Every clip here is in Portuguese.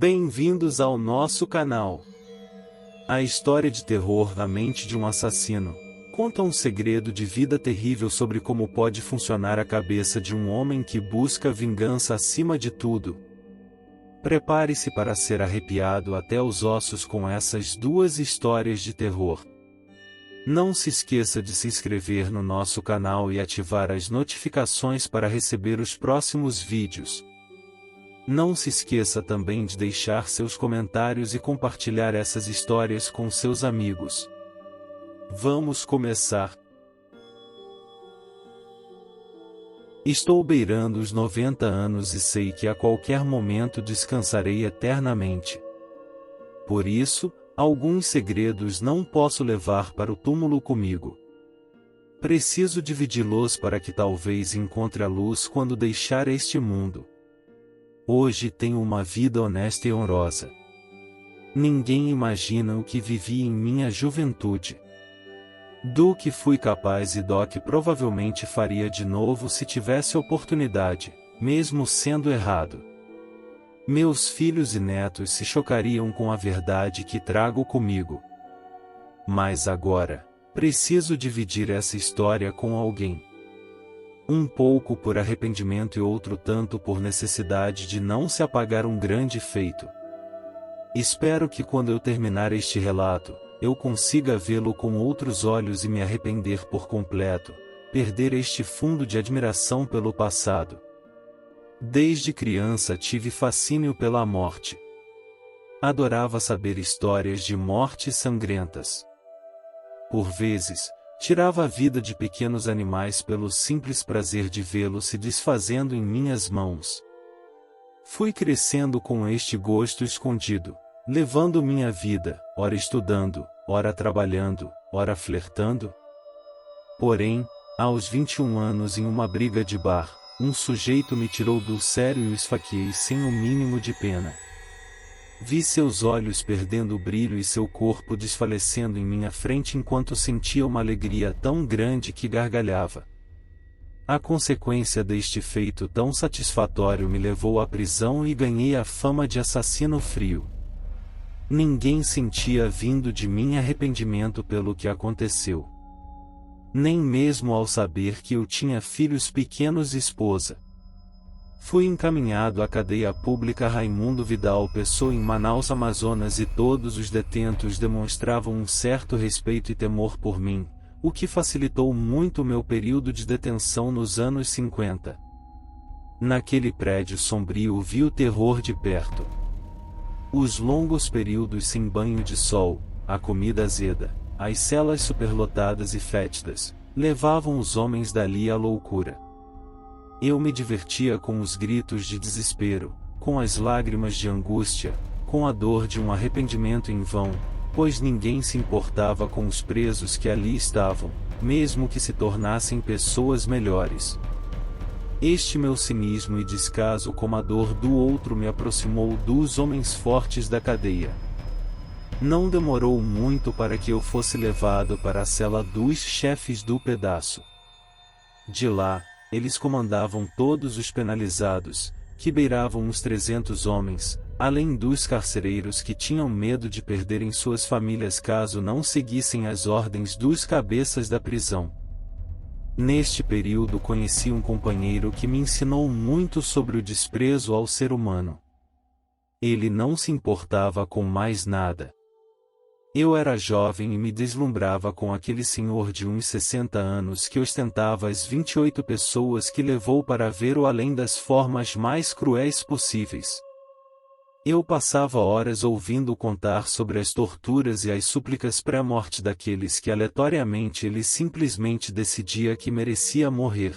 Bem-vindos ao nosso canal. A história de terror da mente de um assassino conta um segredo de vida terrível sobre como pode funcionar a cabeça de um homem que busca vingança acima de tudo. Prepare-se para ser arrepiado até os ossos com essas duas histórias de terror. Não se esqueça de se inscrever no nosso canal e ativar as notificações para receber os próximos vídeos. Não se esqueça também de deixar seus comentários e compartilhar essas histórias com seus amigos. Vamos começar. Estou beirando os 90 anos e sei que a qualquer momento descansarei eternamente. Por isso, alguns segredos não posso levar para o túmulo comigo. Preciso dividi-los para que talvez encontre a luz quando deixar este mundo. Hoje tenho uma vida honesta e honrosa. Ninguém imagina o que vivi em minha juventude. Do que fui capaz e do que provavelmente faria de novo se tivesse oportunidade, mesmo sendo errado. Meus filhos e netos se chocariam com a verdade que trago comigo. Mas agora, preciso dividir essa história com alguém. Um pouco por arrependimento e outro tanto por necessidade de não se apagar um grande feito. Espero que quando eu terminar este relato, eu consiga vê-lo com outros olhos e me arrepender por completo, perder este fundo de admiração pelo passado. Desde criança tive fascínio pela morte. Adorava saber histórias de mortes sangrentas. Por vezes, tirava a vida de pequenos animais pelo simples prazer de vê-los se desfazendo em minhas mãos. Fui crescendo com este gosto escondido, levando minha vida, ora estudando, ora trabalhando, ora flertando. Porém, aos 21 anos em uma briga de bar, um sujeito me tirou do sério e o esfaqueei sem o mínimo de pena. Vi seus olhos perdendo o brilho e seu corpo desfalecendo em minha frente enquanto sentia uma alegria tão grande que gargalhava. A consequência deste feito tão satisfatório me levou à prisão e ganhei a fama de assassino frio. Ninguém sentia vindo de mim arrependimento pelo que aconteceu. Nem mesmo ao saber que eu tinha filhos pequenos e esposa. Fui encaminhado à cadeia pública Raimundo Vidal Pessoa em Manaus, Amazonas e todos os detentos demonstravam um certo respeito e temor por mim, o que facilitou muito meu período de detenção nos anos 50. Naquele prédio sombrio vi o terror de perto. Os longos períodos sem banho de sol, a comida azeda, as celas superlotadas e fétidas, levavam os homens dali à loucura. Eu me divertia com os gritos de desespero, com as lágrimas de angústia, com a dor de um arrependimento em vão, pois ninguém se importava com os presos que ali estavam, mesmo que se tornassem pessoas melhores. Este meu cinismo e descaso com a dor do outro me aproximou dos homens fortes da cadeia. Não demorou muito para que eu fosse levado para a cela dos chefes do pedaço. De lá, eles comandavam todos os penalizados, que beiravam uns 300 homens, além dos carcereiros que tinham medo de perderem suas famílias caso não seguissem as ordens dos cabeças da prisão. Neste período conheci um companheiro que me ensinou muito sobre o desprezo ao ser humano. Ele não se importava com mais nada. Eu era jovem e me deslumbrava com aquele senhor de uns 60 anos que ostentava as 28 pessoas que levou para ver o além das formas mais cruéis possíveis. Eu passava horas ouvindo contar sobre as torturas e as súplicas pré-morte daqueles que aleatoriamente ele simplesmente decidia que merecia morrer.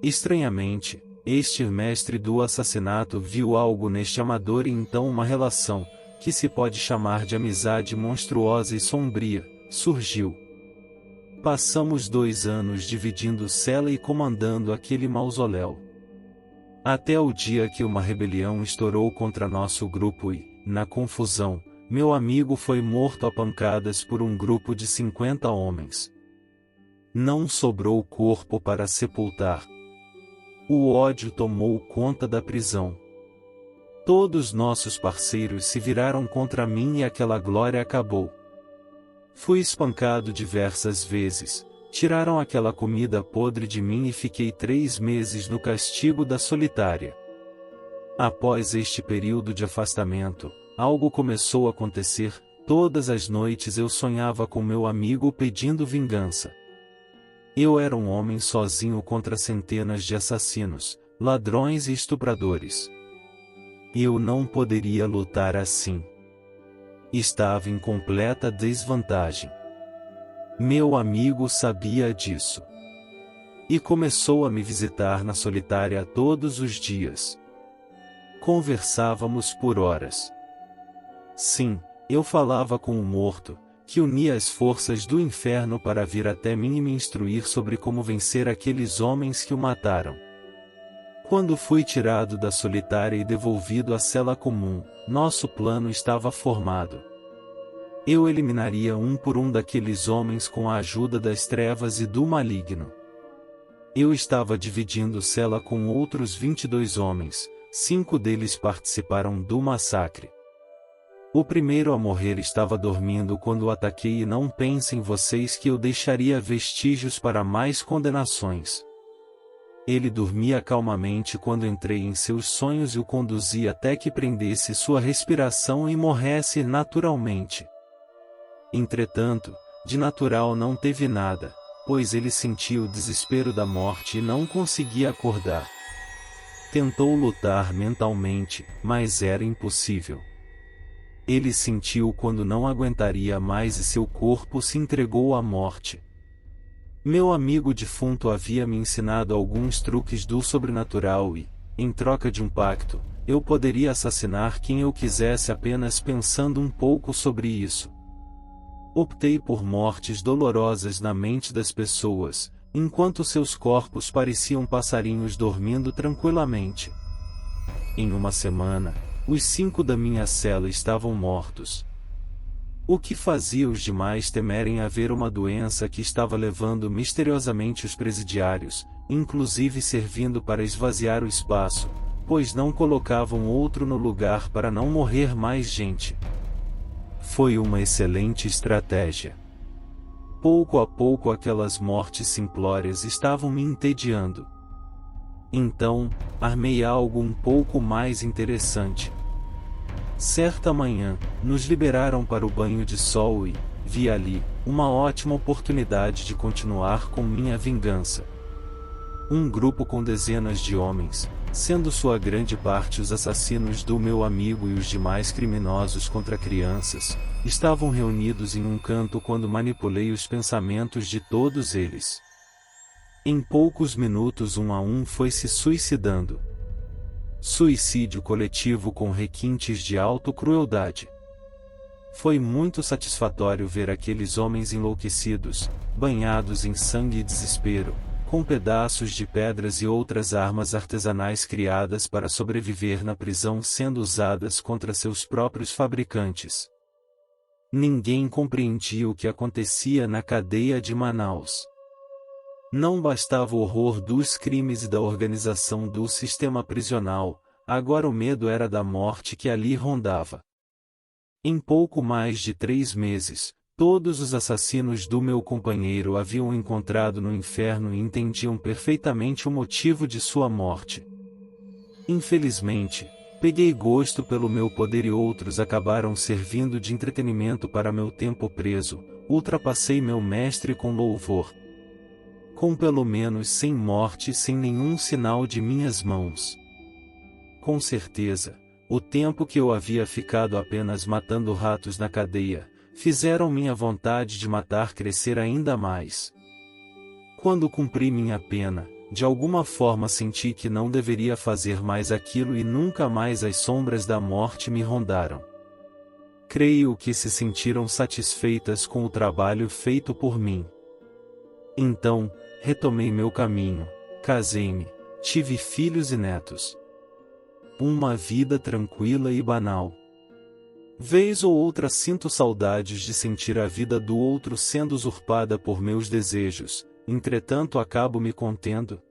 Estranhamente, este mestre do assassinato viu algo neste amador e então uma relação, que se pode chamar de amizade monstruosa e sombria, surgiu. Passamos 2 anos dividindo cela e comandando aquele mausoléu. Até o dia que uma rebelião estourou contra nosso grupo e, na confusão, meu amigo foi morto a pancadas por um grupo de 50 homens. Não sobrou corpo para sepultar. O ódio tomou conta da prisão. Todos nossos parceiros se viraram contra mim e aquela glória acabou. Fui espancado diversas vezes, tiraram aquela comida podre de mim e fiquei 3 meses no castigo da solitária. Após este período de afastamento, algo começou a acontecer. Todas as noites eu sonhava com meu amigo pedindo vingança. Eu era um homem sozinho contra centenas de assassinos, ladrões e estupradores. Eu não poderia lutar assim. Estava em completa desvantagem. Meu amigo sabia disso. E começou a me visitar na solitária todos os dias. Conversávamos por horas. Sim, eu falava com o morto, que unia as forças do inferno para vir até mim e me instruir sobre como vencer aqueles homens que o mataram. Quando fui tirado da solitária e devolvido à cela comum, nosso plano estava formado. Eu eliminaria um por um daqueles homens com a ajuda das trevas e do maligno. Eu estava dividindo cela com outros 22 homens, 5 deles participaram do massacre. O primeiro a morrer estava dormindo quando o ataquei e não pensem vocês que eu deixaria vestígios para mais condenações. Ele dormia calmamente quando entrei em seus sonhos e o conduzi até que prendesse sua respiração e morresse naturalmente. Entretanto, de natural não teve nada, pois ele sentia o desespero da morte e não conseguia acordar. Tentou lutar mentalmente, mas era impossível. Ele sentiu quando não aguentaria mais e seu corpo se entregou à morte. Meu amigo defunto havia me ensinado alguns truques do sobrenatural e, em troca de um pacto, eu poderia assassinar quem eu quisesse apenas pensando um pouco sobre isso. Optei por mortes dolorosas na mente das pessoas, enquanto seus corpos pareciam passarinhos dormindo tranquilamente. Em uma semana, os 5 da minha cela estavam mortos. O que fazia os demais temerem haver uma doença que estava levando misteriosamente os presidiários, inclusive servindo para esvaziar o espaço, pois não colocavam outro no lugar para não morrer mais gente. Foi uma excelente estratégia. Pouco a pouco aquelas mortes simplórias estavam me entediando. Então, armei algo um pouco mais interessante. Certa manhã, nos liberaram para o banho de sol e, vi ali, uma ótima oportunidade de continuar com minha vingança. Um grupo com dezenas de homens, sendo sua grande parte os assassinos do meu amigo e os demais criminosos contra crianças, estavam reunidos em um canto quando manipulei os pensamentos de todos eles. Em poucos minutos um a um foi se suicidando. Suicídio coletivo com requintes de autocrueldade. Foi muito satisfatório ver aqueles homens enlouquecidos, banhados em sangue e desespero, com pedaços de pedras e outras armas artesanais criadas para sobreviver na prisão sendo usadas contra seus próprios fabricantes. Ninguém compreendia o que acontecia na cadeia de Manaus. Não bastava o horror dos crimes e da organização do sistema prisional, agora o medo era da morte que ali rondava. Em pouco mais de 3 meses, todos os assassinos do meu companheiro haviam encontrado no inferno e entendiam perfeitamente o motivo de sua morte. Infelizmente, peguei gosto pelo meu poder e outros acabaram servindo de entretenimento para meu tempo preso, ultrapassei meu mestre com louvor. Com pelo menos 100 mortes sem nenhum sinal de minhas mãos. Com certeza, o tempo que eu havia ficado apenas matando ratos na cadeia, fizeram minha vontade de matar crescer ainda mais. Quando cumpri minha pena, de alguma forma senti que não deveria fazer mais aquilo e nunca mais as sombras da morte me rondaram. Creio que se sentiram satisfeitas com o trabalho feito por mim. Então, retomei meu caminho, casei-me, tive filhos e netos. Uma vida tranquila e banal. Vez ou outra sinto saudades de sentir a vida do outro sendo usurpada por meus desejos, entretanto acabo me contendo.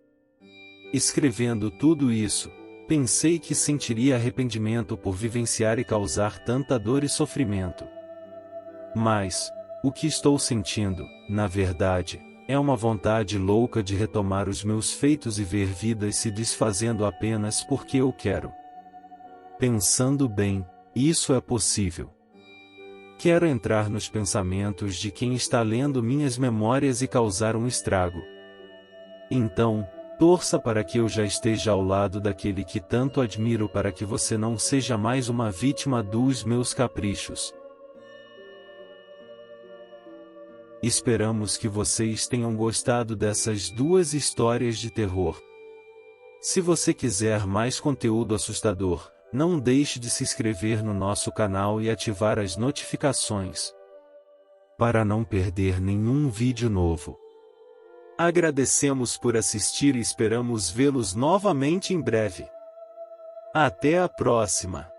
Escrevendo tudo isso, pensei que sentiria arrependimento por vivenciar e causar tanta dor e sofrimento. Mas, o que estou sentindo, na verdade, é uma vontade louca de retomar os meus feitos e ver vidas se desfazendo apenas porque eu quero. Pensando bem, isso é possível. Quero entrar nos pensamentos de quem está lendo minhas memórias e causar um estrago. Então, torça para que eu já esteja ao lado daquele que tanto admiro para que você não seja mais uma vítima dos meus caprichos. Esperamos que vocês tenham gostado dessas duas histórias de terror. Se você quiser mais conteúdo assustador, não deixe de se inscrever no nosso canal e ativar as notificações, para não perder nenhum vídeo novo. Agradecemos por assistir e esperamos vê-los novamente em breve. Até a próxima!